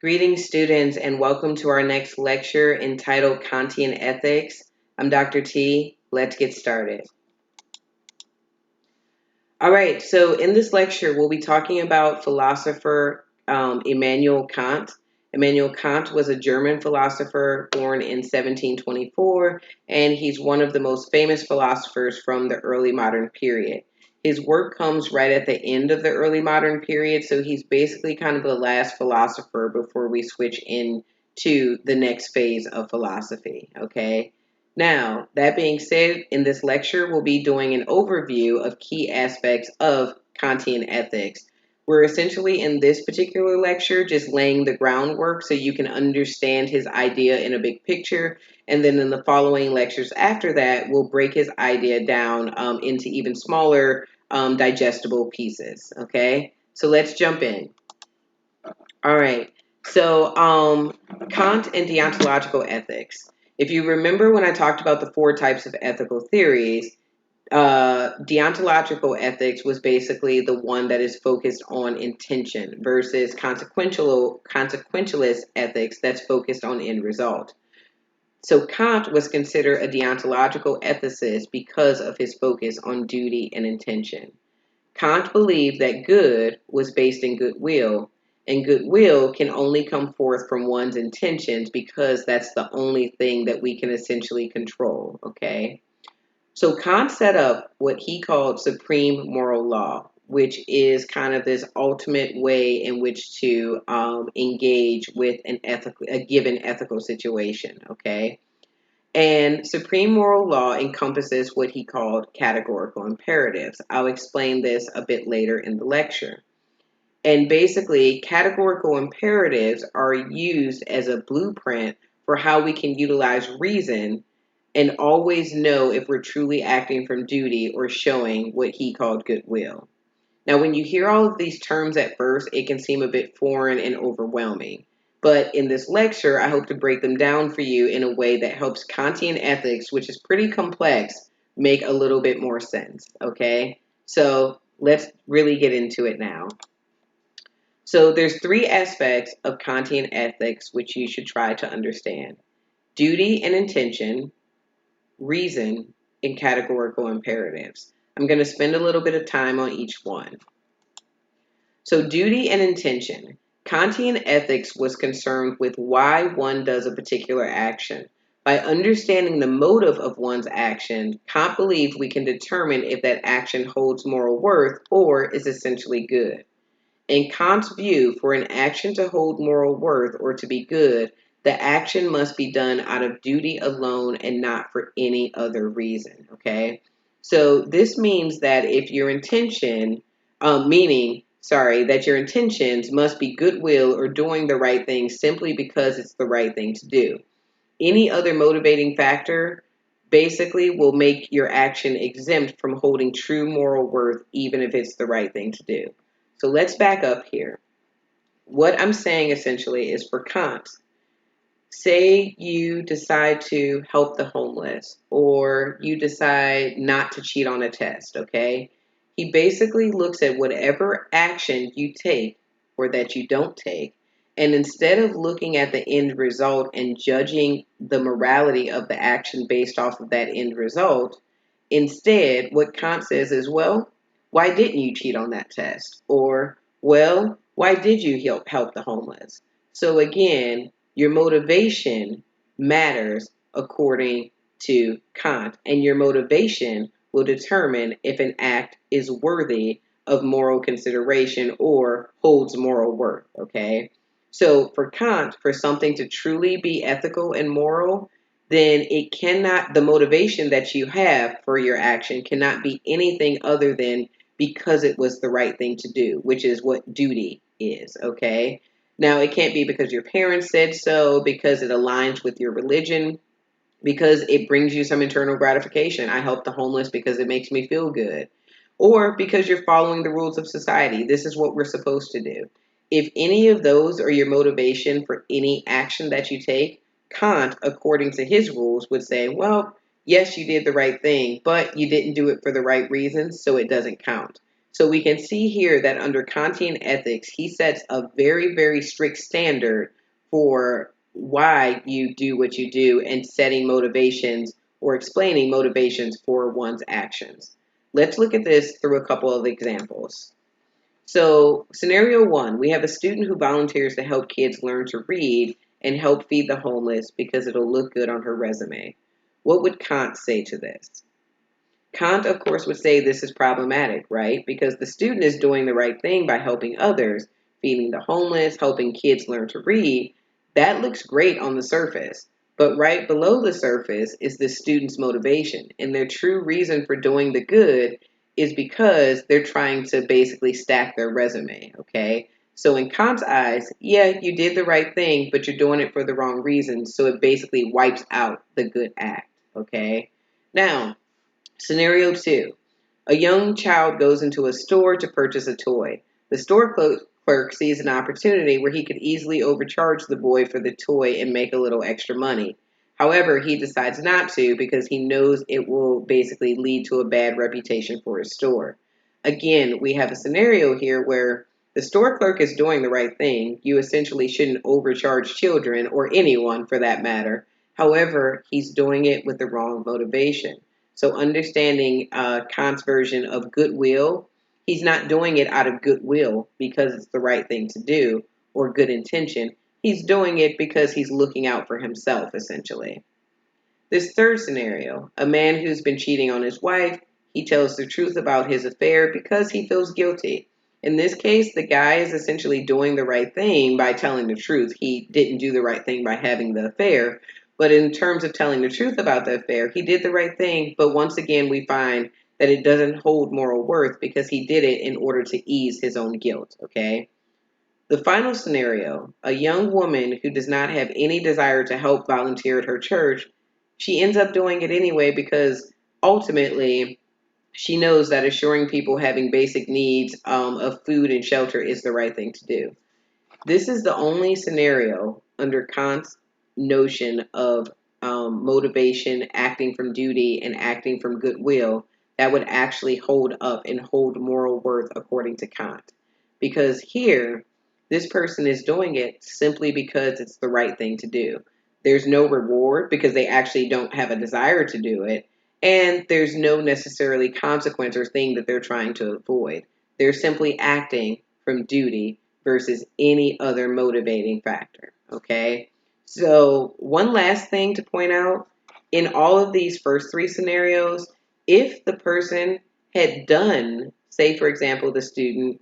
Greetings, students, and welcome to our next lecture entitled Kantian Ethics. I'm Dr. T. Let's get started. All right, so in this lecture, we'll be talking about philosopher Immanuel Kant. Immanuel Kant was a German philosopher born in 1724, and he's one of the most famous philosophers from the early modern period. His work comes right at the end of the early modern period, so he's basically kind of the last philosopher before we switch into the next phase of philosophy, okay? Now, that being said, in this lecture, we'll be doing an overview of key aspects of Kantian ethics. We're essentially in this particular lecture just laying the groundwork so you can understand his idea in a big picture. And then in the following lectures after that, we'll break his idea down into even smaller digestible pieces. Okay, so let's jump in. All right. So, Kant and deontological ethics. If you remember when I talked about the four types of ethical theories, deontological ethics was basically the one that is focused on intention versus consequentialist ethics that's focused on end result. So Kant was considered a deontological ethicist because of his focus on duty and intention. Kant believed that good was based in goodwill, and goodwill can only come forth from one's intentions because that's the only thing that we can essentially control, okay? So Kant set up what he called supreme moral law, which is kind of this ultimate way in which to engage with a given ethical situation, okay? And supreme moral law encompasses what he called categorical imperatives. I'll explain this a bit later in the lecture. And basically, categorical imperatives are used as a blueprint for how we can utilize reason and always know if we're truly acting from duty or showing what he called goodwill. Now, when you hear all of these terms at first, it can seem a bit foreign and overwhelming. But in this lecture, I hope to break them down for you in a way that helps Kantian ethics, which is pretty complex, make a little bit more sense. Okay? So let's really get into it now. So there's three aspects of Kantian ethics which you should try to understand: duty and intention, reason, and categorical imperatives. I'm going to spend a little bit of time on each one. So, duty and intention. Kantian ethics was concerned with why one does a particular action. By understanding the motive of one's action, Kant believed we can determine if that action holds moral worth or is essentially good. In Kant's view, for an action to hold moral worth or to be good, the action must be done out of duty alone and not for any other reason. Okay? So this means that if your intention, that your intentions must be goodwill or doing the right thing simply because it's the right thing to do. Any other motivating factor basically will make your action exempt from holding true moral worth, even if it's the right thing to do. So let's back up here. What I'm saying essentially is for Kant, say you decide to help the homeless or you decide not to cheat on a test, okay? He basically looks at whatever action you take or that you don't take, and instead of looking at the end result and judging the morality of the action based off of that end result, instead, what Kant says is, well, why didn't you cheat on that test? Or, well, why did you help the homeless? So again, your motivation matters according to Kant, and your motivation will determine if an act is worthy of moral consideration or holds moral worth, okay? So for Kant, for something to truly be ethical and moral, then the motivation that you have for your action cannot be anything other than because it was the right thing to do, which is what duty is, okay? Now, it can't be because your parents said so, because it aligns with your religion, because it brings you some internal gratification. I help the homeless because it makes me feel good. Or because you're following the rules of society. This is what we're supposed to do. If any of those are your motivation for any action that you take, Kant, according to his rules, would say, well, yes, you did the right thing, but you didn't do it for the right reasons, so it doesn't count. So we can see here that under Kantian ethics, he sets a very, very strict standard for why you do what you do and setting motivations or explaining motivations for one's actions. Let's look at this through a couple of examples. So, scenario one, we have a student who volunteers to help kids learn to read and help feed the homeless because it'll look good on her resume. What would Kant say to this? Kant, of course, would say this is problematic, right? Because the student is doing the right thing by helping others, feeding the homeless, helping kids learn to read. That looks great on the surface. But right below the surface is the student's motivation. And their true reason for doing the good is because they're trying to basically stack their resume, okay? So in Kant's eyes, yeah, you did the right thing, but you're doing it for the wrong reasons. So it basically wipes out the good act, okay? Now, scenario two, a young child goes into a store to purchase a toy. The store clerk sees an opportunity where he could easily overcharge the boy for the toy and make a little extra money. However, he decides not to because he knows it will basically lead to a bad reputation for his store. Again, we have a scenario here where the store clerk is doing the right thing. You essentially shouldn't overcharge children or anyone for that matter. However, he's doing it with the wrong motivation. So understanding Kant's version of goodwill, he's not doing it out of goodwill because it's the right thing to do or good intention. He's doing it because he's looking out for himself, essentially. This third scenario, a man who's been cheating on his wife, he tells the truth about his affair because he feels guilty. In this case, the guy is essentially doing the right thing by telling the truth. He didn't do the right thing by having the affair, but in terms of telling the truth about the affair, he did the right thing, but once again, we find that it doesn't hold moral worth because he did it in order to ease his own guilt, okay? The final scenario, a young woman who does not have any desire to help volunteer at her church, she ends up doing it anyway because ultimately she knows that assuring people having basic needs of food and shelter is the right thing to do. This is the only scenario under Kant's notion of motivation, acting from duty, and acting from goodwill that would actually hold up and hold moral worth according to Kant. Because here, this person is doing it simply because it's the right thing to do. There's no reward because they actually don't have a desire to do it. And there's no necessarily consequence or thing that they're trying to avoid. They're simply acting from duty versus any other motivating factor. Okay. So, one last thing to point out in all of these first three scenarios, if the person had done, say, for example, the student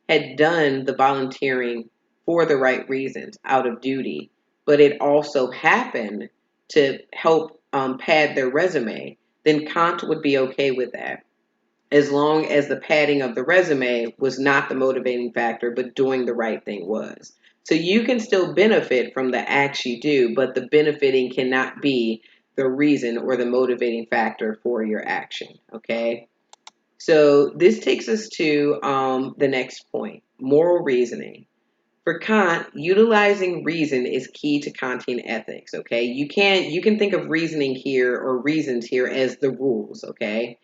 had done the volunteering for the right reasons out of duty, but it also happened to help pad their resume, then Kant would be okay with that as long as the padding of the resume was not the motivating factor, but doing the right thing was. So you can still benefit from the acts you do, but the benefiting cannot be the reason or the motivating factor for your action. Okay. So this takes us to the next point, moral reasoning. For Kant, utilizing reason is key to Kantian ethics. Okay, you can think of reasoning here or reasons here as the rules. Okay,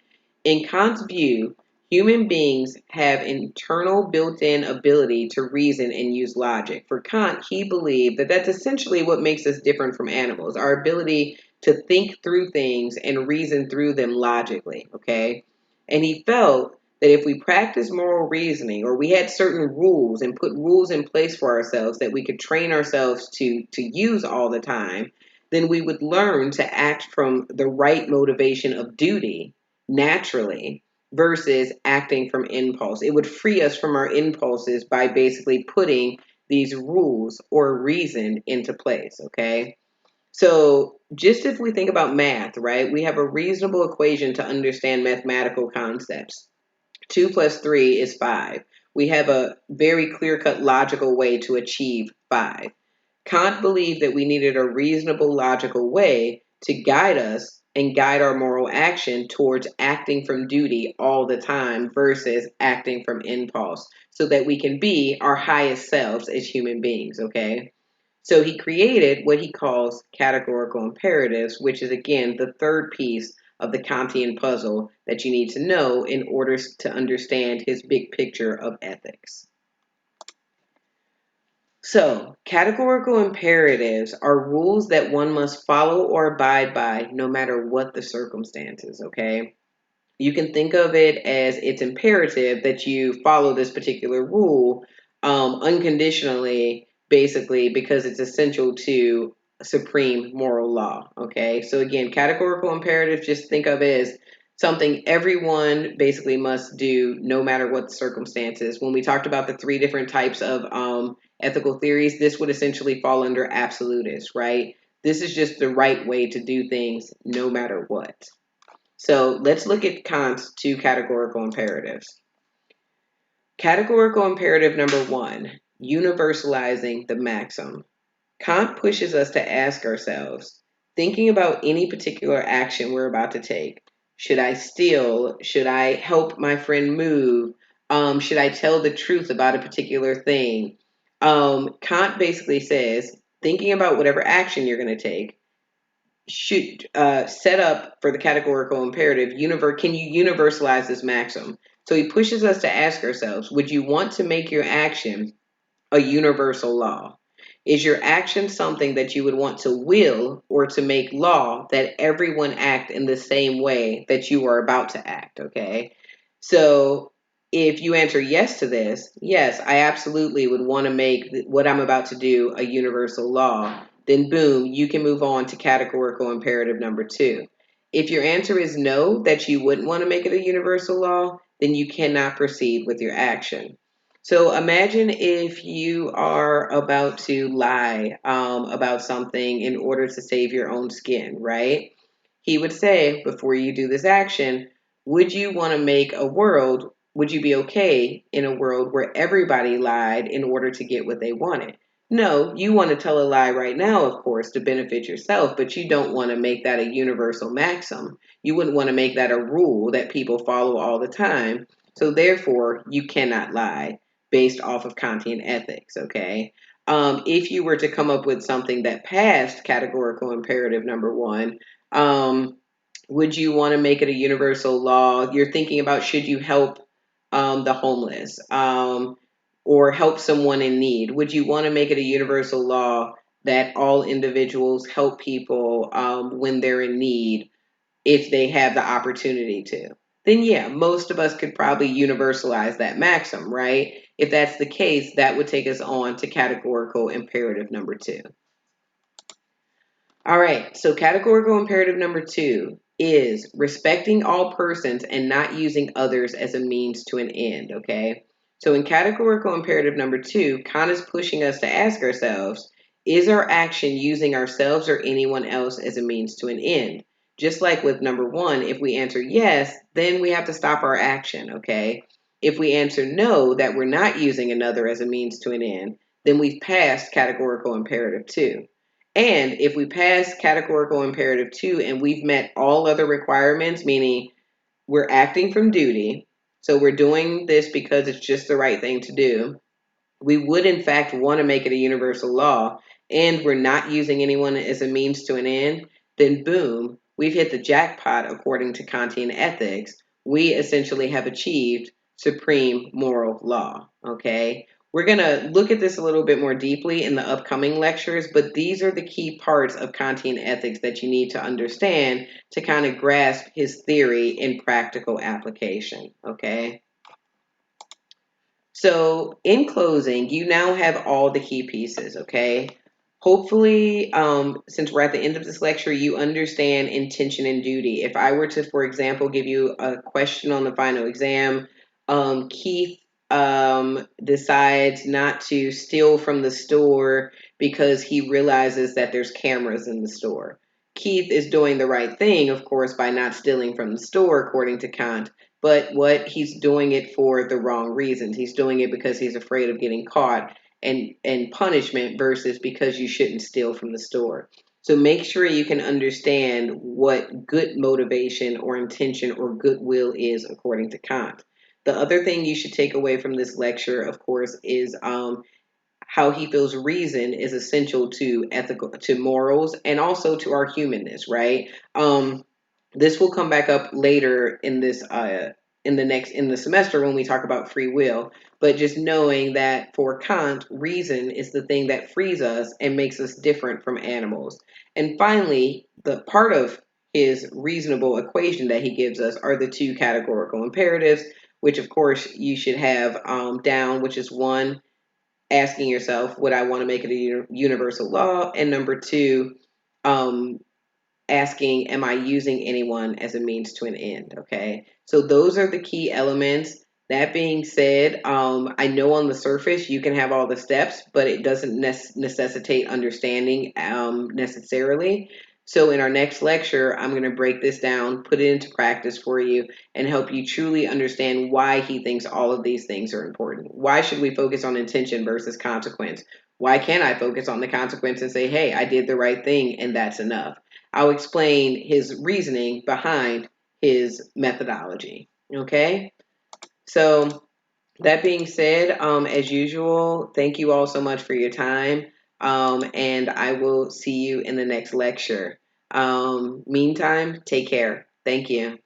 in Kant's view, human beings have internal built-in ability to reason and use logic. For Kant, he believed that that's essentially what makes us different from animals, our ability to think through things and reason through them logically, okay? And he felt that if we practice moral reasoning or we had certain rules and put rules in place for ourselves that we could train ourselves to use all the time, then we would learn to act from the right motivation of duty naturally versus acting from impulse. It would free us from our impulses by basically putting these rules or reason into place, okay? So, just if we think about math, right, we have a reasonable equation to understand mathematical concepts. 2 plus 3 is 5. We have a very clear cut logical way to achieve 5. Kant believed that we needed a reasonable, logical way to guide us and guide our moral action towards acting from duty all the time versus acting from impulse so that we can be our highest selves as human beings, okay? So he created what he calls categorical imperatives, which is again the third piece of the Kantian puzzle that you need to know in order to understand his big picture of ethics. So, categorical imperatives are rules that one must follow or abide by no matter what the circumstances, okay? You can think of it as it's imperative that you follow this particular rule unconditionally, basically, because it's essential to supreme moral law. Okay, so again, categorical imperative, just think of it as something everyone basically must do no matter what the circumstances. When we talked about the three different types of ethical theories, this would essentially fall under absolutist, right? This is just the right way to do things no matter what. So let's look at Kant's two categorical imperatives. Categorical imperative number one, universalizing the maxim. Kant pushes us to ask ourselves, thinking about any particular action we're about to take, should I steal? Should I help my friend move? Should I tell the truth about a particular thing? Kant basically says, thinking about whatever action you're going to take, should set up for the categorical imperative, can you universalize this maxim? So he pushes us to ask ourselves, would you want to make your action a universal law? Is your action something that you would want to will or to make law that everyone act in the same way that you are about to act? Okay. So if you answer yes to this, yes, I absolutely would want to make what I'm about to do a universal law, then boom, you can move on to categorical imperative number two. If your answer is no, that you wouldn't want to make it a universal law, then you cannot proceed with your action. So imagine if you are about to lie about something in order to save your own skin, right? He would say, before you do this action, would you want to make a world, would you be okay in a world where everybody lied in order to get what they wanted? No, you want to tell a lie right now, of course, to benefit yourself, but you don't want to make that a universal maxim. You wouldn't want to make that a rule that people follow all the time. So therefore, you cannot lie based off of Kantian ethics, okay? If you were to come up with something that passed categorical imperative number one, um, would you want to make it a universal law? You're thinking about should you help the homeless or help someone in need? Would you want to make it a universal law that all individuals help people when they're in need if they have the opportunity to? Then, yeah, most of us could probably universalize that maxim, right? If that's the case, that would take us on to categorical imperative number two. All right, so categorical imperative number two is respecting all persons and not using others as a means to an end, okay? So in categorical imperative number two, Kant is pushing us to ask ourselves, is our action using ourselves or anyone else as a means to an end? Just like with number one, if we answer yes, then we have to stop our action, okay? If we answer no, that we're not using another as a means to an end, then we've passed categorical imperative two. And if we pass categorical imperative two and we've met all other requirements, meaning we're acting from duty, so we're doing this because it's just the right thing to do, we would in fact want to make it a universal law, and we're not using anyone as a means to an end, then boom, we've hit the jackpot according to Kantian ethics. We essentially have achieved supreme moral law, okay? We're going to look at this a little bit more deeply in the upcoming lectures, but these are the key parts of Kantian ethics that you need to understand to kind of grasp his theory in practical application, okay? So, in closing, you now have all the key pieces, okay? Hopefully, since we're at the end of this lecture, you understand intention and duty. If I were to, for example, give you a question on the final exam, Keith decides not to steal from the store because he realizes that there's cameras in the store. Keith is doing the right thing, of course, by not stealing from the store, according to Kant, but what he's doing it for the wrong reasons. He's doing it because he's afraid of getting caught and punishment versus because you shouldn't steal from the store. So make sure you can understand what good motivation or intention or goodwill is according to Kant. The other thing you should take away from this lecture, of course, is how he feels reason is essential to ethical, to morals, and also to our humanness, right? This will come back up later in this in the semester when we talk about free will. But just knowing that for Kant, reason is the thing that frees us and makes us different from animals. And finally, the part of his reasonable equation that he gives us are the two categorical imperatives, which of course you should have down, which is one, asking yourself, would I want to make it a universal law? And number two, um, asking, am I using anyone as a means to an end? Okay. So those are the key elements. That being said, I know on the surface you can have all the steps, but it doesn't necessitate understanding necessarily. So in our next lecture, I'm going to break this down, put it into practice for you, and help you truly understand why he thinks all of these things are important. Why should we focus on intention versus consequence? Why can't I focus on the consequence and say, hey, I did the right thing and that's enough? I'll explain his reasoning behind his methodology. Okay? So, that being said, as usual, thank you all so much for your time. And I will see you in the next lecture. Meantime, take care. Thank you.